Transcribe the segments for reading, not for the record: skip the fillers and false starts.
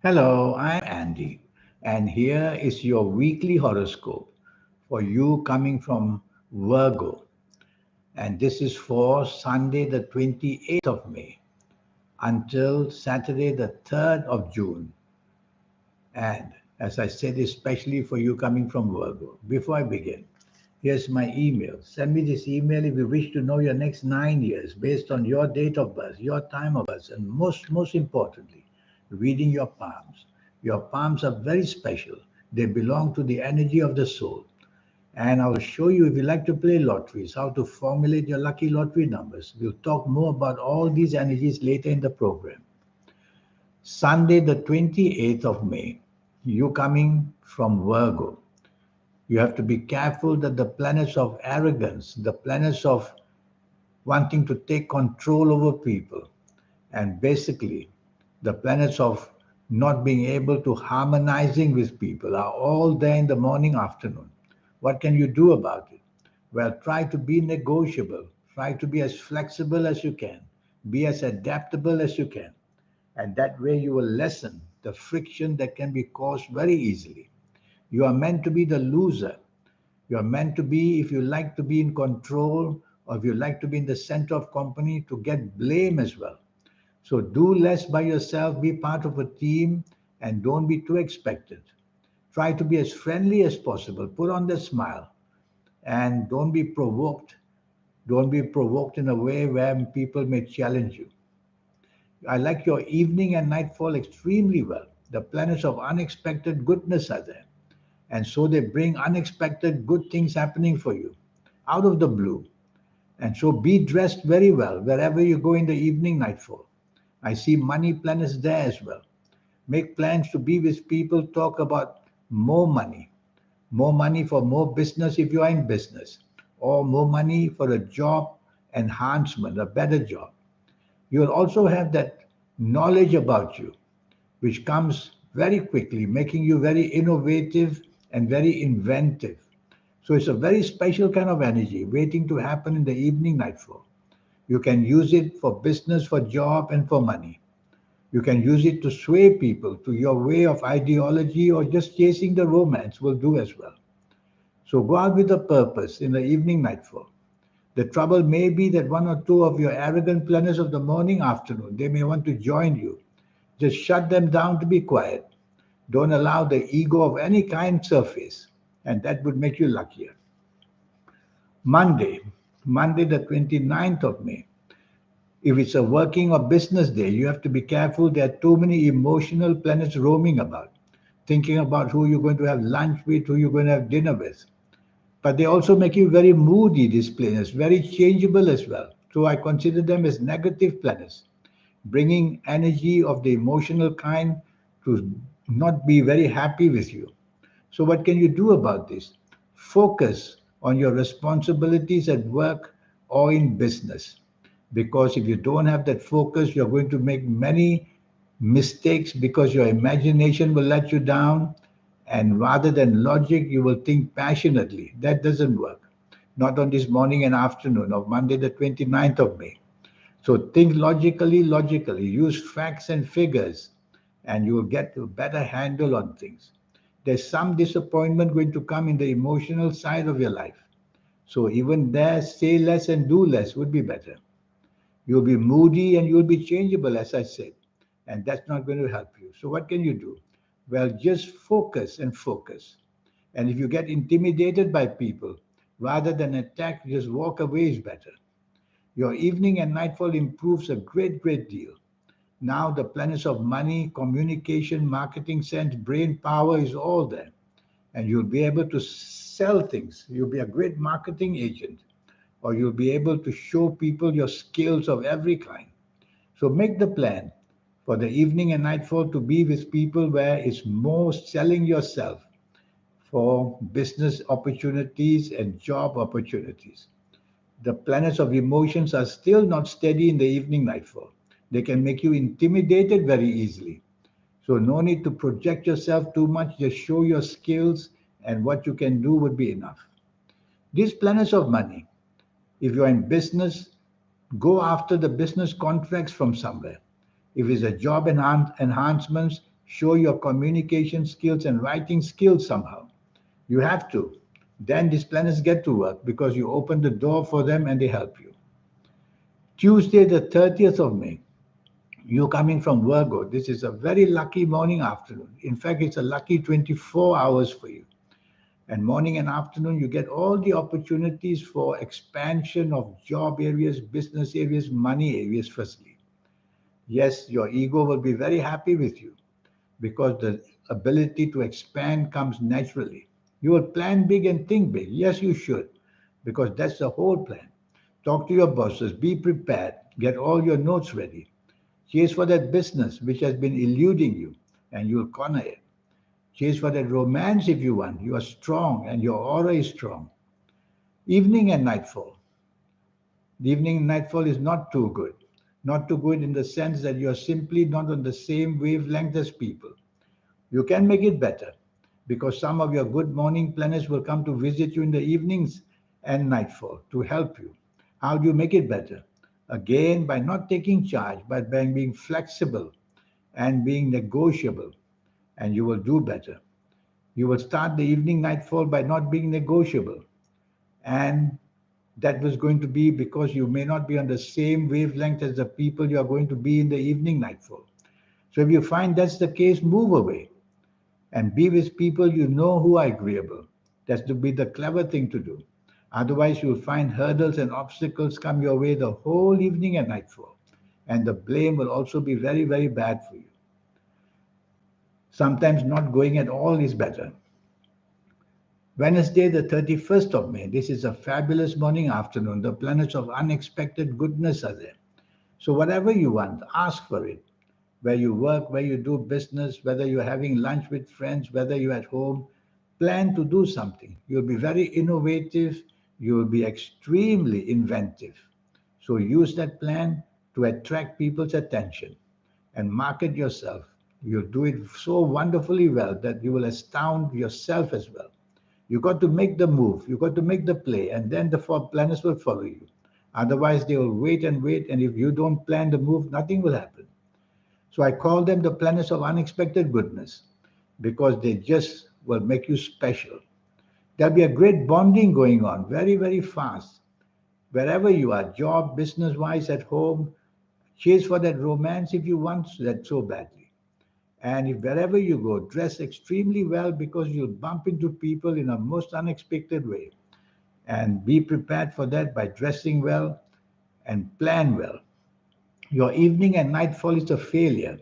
Hello, I'm Andy, and here is your weekly horoscope for you coming from Virgo. And this is for Sunday, the 28th of May, until Saturday, the 3rd of June. And as I said, especially for you coming from Virgo. Before I begin, here's my email. Send me this email if you wish to know your next 9 years based on your date of birth, your time of birth, and most importantly, reading your palms. Your palms are very special. They belong to the energy of the soul. And I will show you, if you like to play lotteries, how to formulate your lucky lottery numbers. We'll talk more about all these energies later in the program. Sunday, the 28th of May, you coming from Virgo. You have to be careful that the planets of arrogance, the planets of wanting to take control over people, and basically the planets of not being able to harmonizing with people are all there in the morning, afternoon. What can you do about it? Well, try to be negotiable, try to be as flexible as you can, be as adaptable as you can, and that way you will lessen the friction that can be caused very easily. You are meant to be the loser. You are meant to be, if you like to be in control or if you like to be in the center of company, to get blame as well. So do less by yourself, be part of a team, and don't be too expectant. Try to be as friendly as possible. Put on the smile and don't be provoked. Don't be provoked in a way where people may challenge you. I like your evening and nightfall extremely well. The planets of unexpected goodness are there. And so they bring unexpected good things happening for you out of the blue. And so be dressed very well wherever you go in the evening nightfall. I see money planets there as well. Make plans to be with people, talk about more money for more business if you are in business, or more money for a job enhancement, a better job. You will also have that knowledge about you, which comes very quickly, making you very innovative and very inventive. So it's a very special kind of energy waiting to happen in the evening nightfall. You can use it for business, for job, and for money. You can use it to sway people to your way of ideology or just chasing the romance will do as well. So go out with a purpose in the evening nightfall. The trouble may be that one or two of your arrogant planners of the morning, afternoon, they may want to join you. Just shut them down to be quiet. Don't allow the ego of any kind surface, and that would make you luckier. Monday, Monday the 29th of May. If it's a working or business day, you have to be careful. There are too many emotional planets roaming about, thinking about who you're going to have lunch with, who you're going to have dinner with. But they also make you very moody, these planets, very changeable as well. So I consider them as negative planets, bringing energy of the emotional kind to not be very happy with you. So, what can you do about this? Focus on your responsibilities at work or in business. Because if you don't have that focus, you're going to make many mistakes because your imagination will let you down. And rather than logic, you will think passionately. That doesn't work. Not on this morning and afternoon of Monday, the 29th of May. So think logically, use facts and figures, and you will get a better handle on things. There's some disappointment going to come in the emotional side of your life. So even there, say less and do less would be better. You'll be moody and you'll be changeable, as I said, and that's not going to help you. So what can you do? Well, just focus and focus. And if you get intimidated by people, rather than attack, just walk away is better. Your evening and nightfall improves a great deal. Now the planets of money, communication, marketing sense, brain power is all there. And you'll be able to sell things. You'll be a great marketing agent, or you'll be able to show people your skills of every kind. So make the plan for the evening and nightfall to be with people where it's more selling yourself for business opportunities and job opportunities. The planets of emotions are still not steady in the evening nightfall. They can make you intimidated very easily. So, no need to project yourself too much, just show your skills and what you can do would be enough. These planets of money, if you're in business, go after the business contracts from somewhere. If it's a job enhancements, Show your communication skills and writing skills somehow. You have to. Then these planets get to work because you open the door for them and they help you. Tuesday, the 30th of May, you coming from Virgo. This is a very lucky morning afternoon. In fact, it's a lucky 24 hours for you. And morning and afternoon, you get all the opportunities for expansion of job areas, business areas, money areas, firstly. Yes, your ego will be very happy with you because the ability to expand comes naturally. You will plan big and think big. Yes, you should, because that's the whole plan. Talk to your bosses, be prepared, get all your notes ready. Chase for that business which has been eluding you, and you'll corner it. Chase for that romance if you want. You are strong and your aura is strong. Evening and nightfall. The evening and nightfall is not too good. Not too good in the sense that you are simply not on the same wavelength as people. You can make it better because some of your good morning planets will come to visit you in the evenings and nightfall to help you. How do you make it better? Again, by not taking charge, but by being flexible and being negotiable, and you will do better. You will start the evening nightfall by not being negotiable, and that was going to be because you may not be on the same wavelength as the people you are going to be in the evening nightfall. So if you find that's the case, move away and be with people you know who are agreeable. That's to be the clever thing to do. Otherwise, you'll find hurdles and obstacles come your way the whole evening and nightfall. And the blame will also be very, very bad for you. Sometimes not going at all is better. Wednesday, the 31st of May. This is a fabulous morning afternoon. The planets of unexpected goodness are there. So, whatever you want, ask for it. Where you work, where you do business, whether you're having lunch with friends, whether you're at home, plan to do something. You'll be very innovative, you'll be extremely inventive. So use that plan to attract people's attention and market yourself. You'll do it so wonderfully well that you will astound yourself as well. You got to make the move, you got to make the play, and then the four planets will follow you. Otherwise, they will wait and wait, and if you don't plan the move, nothing will happen. So I call them the planets of unexpected goodness because they just will make you special. There'll be a great bonding going on very, very fast. Wherever you are, job, business wise, at home, chase for that romance if you want that so badly. And if wherever you go, dress extremely well because you'll bump into people in a most unexpected way. And be prepared for that by dressing well and plan well. Your evening and nightfall is a failure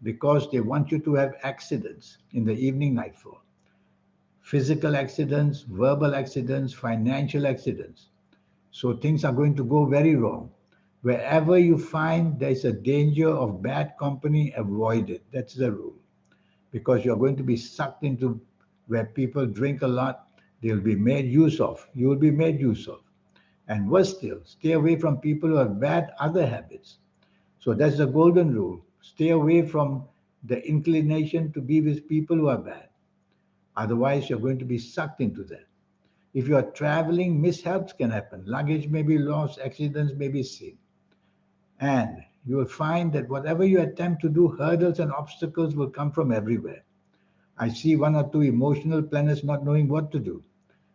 because they want you to have accidents in the evening nightfall. Physical accidents, verbal accidents, financial accidents. So things are going to go very wrong. Wherever you find there is a danger of bad company, avoid it. That's the rule. Because you're going to be sucked into where people drink a lot, they'll be made use of. You will be made use of. And worse still, stay away from people who have bad other habits. So that's the golden rule. Stay away from the inclination to be with people who are bad. Otherwise, you're going to be sucked into that. If you are traveling, mishaps can happen. Luggage may be lost, accidents may be seen. And you will find that whatever you attempt to do, hurdles and obstacles will come from everywhere. I see one or two emotional planets not knowing what to do.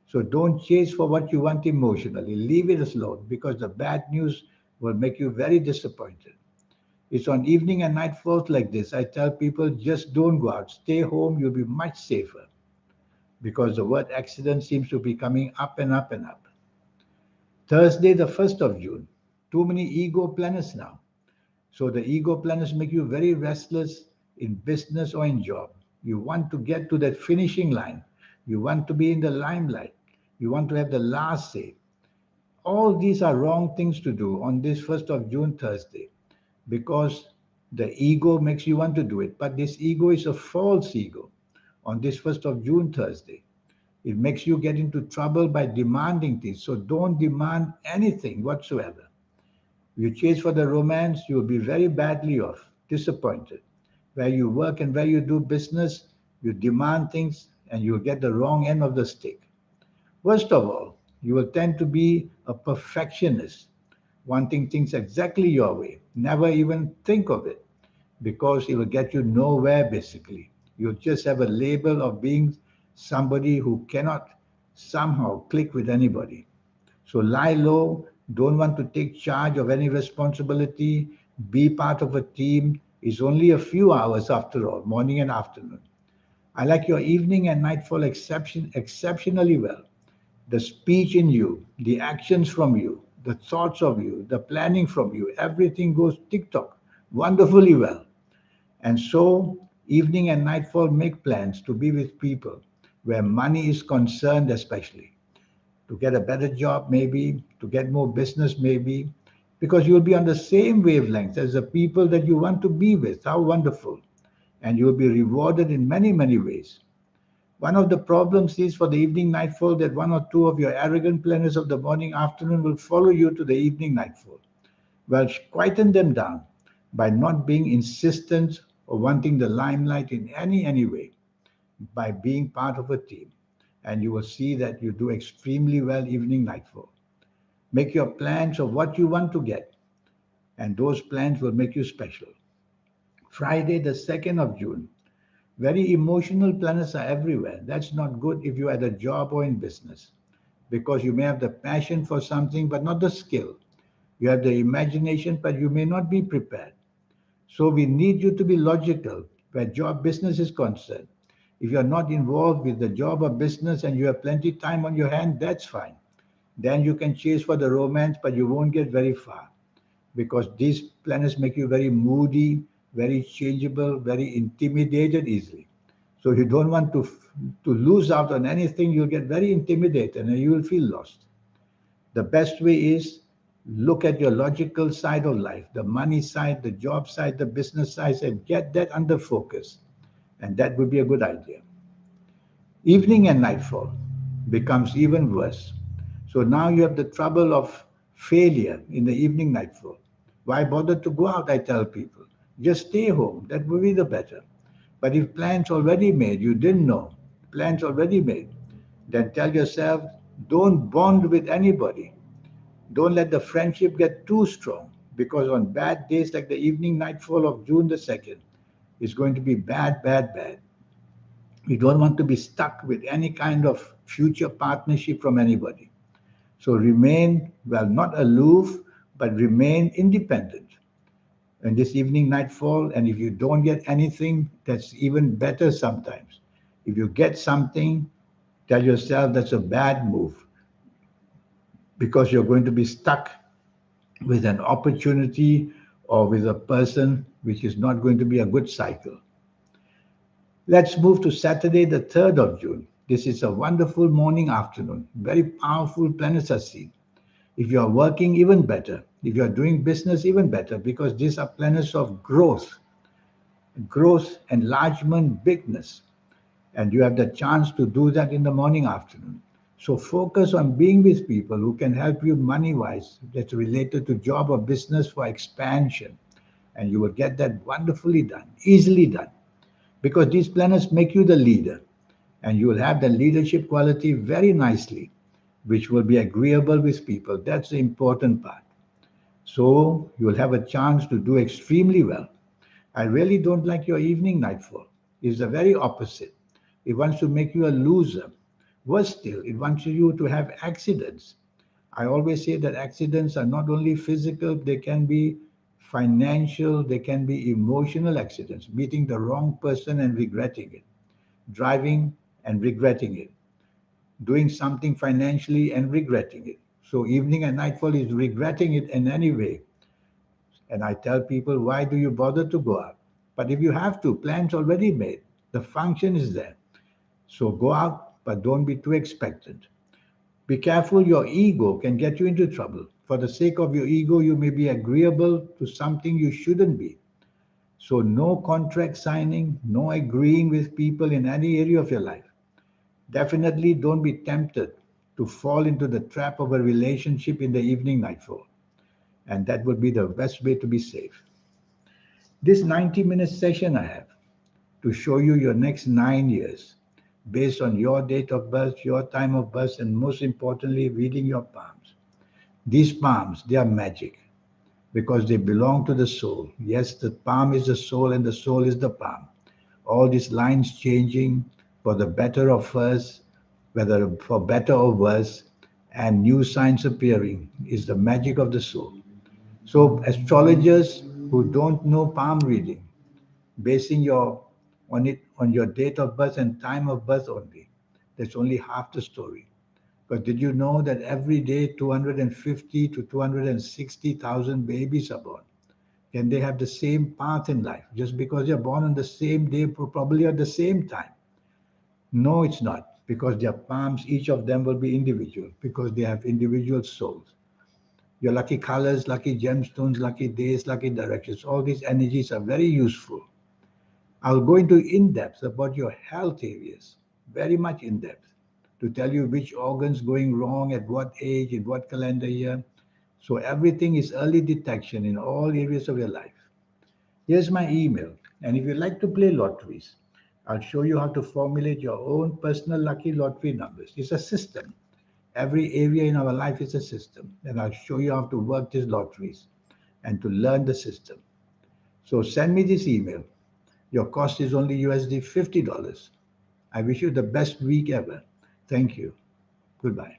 So don't chase for what you want emotionally. Leave it alone because the bad news will make you very disappointed. It's on evening and night falls like this. I tell people just don't go out. Stay home. You'll be much safer because the word accident seems to be coming up and up and up. Thursday, the 1st of June. Too many ego planets now. So the ego planets make you very restless in business or in job. You want to get to that finishing line. You want to be in the limelight. You want to have the last say. All these are wrong things to do on this 1st of June, Thursday, because the ego makes you want to do it. But this ego is a false ego on this 1st of June, Thursday. It makes you get into trouble by demanding things. So don't demand anything whatsoever. You chase for the romance, you'll be very badly off, disappointed. Where you work and where you do business, you demand things and you'll get the wrong end of the stick. Worst of all, you will tend to be a perfectionist, wanting things exactly your way, never even think of it. because it will get you nowhere basically. You'll just have a label of being somebody who cannot somehow click with anybody. So lie low, don't want to take charge of any responsibility, be part of a team. It's only a few hours after all, morning and afternoon. I like your evening and nightfall exceptionally well. The speech in you, the actions from you, the thoughts of you, the planning from you, everything goes TikTok wonderfully well. And so, evening and nightfall make plans to be with people where money is concerned, especially to get a better job, maybe to get more business, maybe because you'll be on the same wavelength as the people that you want to be with. How wonderful! And you'll be rewarded in many, many ways. One of the problems is for the evening nightfall that one or two of your arrogant planners of the morning afternoon will follow you to the evening nightfall. Well, quieten them down by not being insistent or wanting the limelight in any way, by being part of a team. And you will see that you do extremely well evening nightfall. Make your plans of what you want to get, and those plans will make you special. Friday, the 2nd of June. Very emotional planets are everywhere. That's not good if you're at a job or in business because you may have the passion for something but not the skill. You have the imagination but you may not be prepared. So we need you to be logical where job business is concerned. If you're not involved with the job or business and you have plenty time on your hand, that's fine. Then you can chase for the romance, but you won't get very far because these planets make you very moody, very changeable, very intimidated easily. So you don't want to lose out on anything. You'll get very intimidated and you will feel lost. The best way is look at your logical side of life, the money side, the job side, the business side, and get that under focus. And that would be a good idea. Evening and nightfall becomes even worse. So now you have the trouble of failure in the evening nightfall. Why bother to go out? I tell people. Just stay home. That would be the better. But if plans already made, you didn't know, plans already made, then tell yourself don't bond with anybody. Don't let the friendship get too strong because on bad days like the evening nightfall of June the 2nd, it's going to be bad, bad, bad. You don't want to be stuck with any kind of future partnership from anybody. So remain, well, not aloof, but remain independent. And this evening nightfall, and if you don't get anything, that's even better sometimes. If you get something, tell yourself that's a bad move because you're going to be stuck with an opportunity or with a person which is not going to be a good cycle. Let's move to Saturday, the 3rd of June. This is a wonderful morning afternoon. Very powerful planets are seen. If you are working, even better. If you are doing business, even better, because these are planets of growth, enlargement, bigness. And you have the chance to do that in the morning, afternoon. So focus on being with people who can help you money wise, that's related to job or business for expansion. And you will get that wonderfully done, easily done, because these planets make you the leader. And you will have the leadership quality very nicely, which will be agreeable with people. That's the important part. So you will have a chance to do extremely well. I really don't like your evening nightfall. It's the very opposite. It wants to make you a loser. Worse still, it wants you to have accidents. I always say that accidents are not only physical, they can be financial, they can be emotional accidents, meeting the wrong person and regretting it, driving and regretting it, doing something financially and regretting it. So evening and nightfall is regretting it in any way. And I tell people, why do you bother to go out? But if you have to, plans already made. The function is there. So go out, but don't be too expectant. Be careful, your ego can get you into trouble. For the sake of your ego, you may be agreeable to something you shouldn't be. So no contract signing, no agreeing with people in any area of your life. Definitely don't be tempted to fall into the trap of a relationship in the evening nightfall. And that would be the best way to be safe. This 90-minute session I have to show you your next 9 years based on your date of birth, your time of birth, and most importantly, reading your palms. These palms, they are magic. because they belong to the soul. Yes, the palm is the soul and the soul is the palm. All these lines changing for the better or worse, whether for better or worse, and new signs appearing is the magic of the soul. So astrologers who don't know palm reading, basing your on it on your date of birth and time of birth only, that's only half the story. But did you know that every day 250 to 260,000 babies are born? Can they have the same path in life just because they're born on the same day, probably at the same time? No, it's not, because their palms, each of them will be individual because they have individual souls. Your lucky colors, lucky gemstones, lucky days, lucky directions, all these energies are very useful. I'll go into in depth about your health areas, very much in depth, to tell you which organs going wrong at what age, in what calendar year. So everything is early detection in all areas of your life. Here's my email. And if you like to play lotteries, I'll show you how to formulate your own personal lucky lottery numbers. It's a system. Every area in our life is a system. And I'll show you how to work these lotteries and to learn the system. So send me this email. Your cost is only USD $50. I wish you the best week ever. Thank you. Goodbye.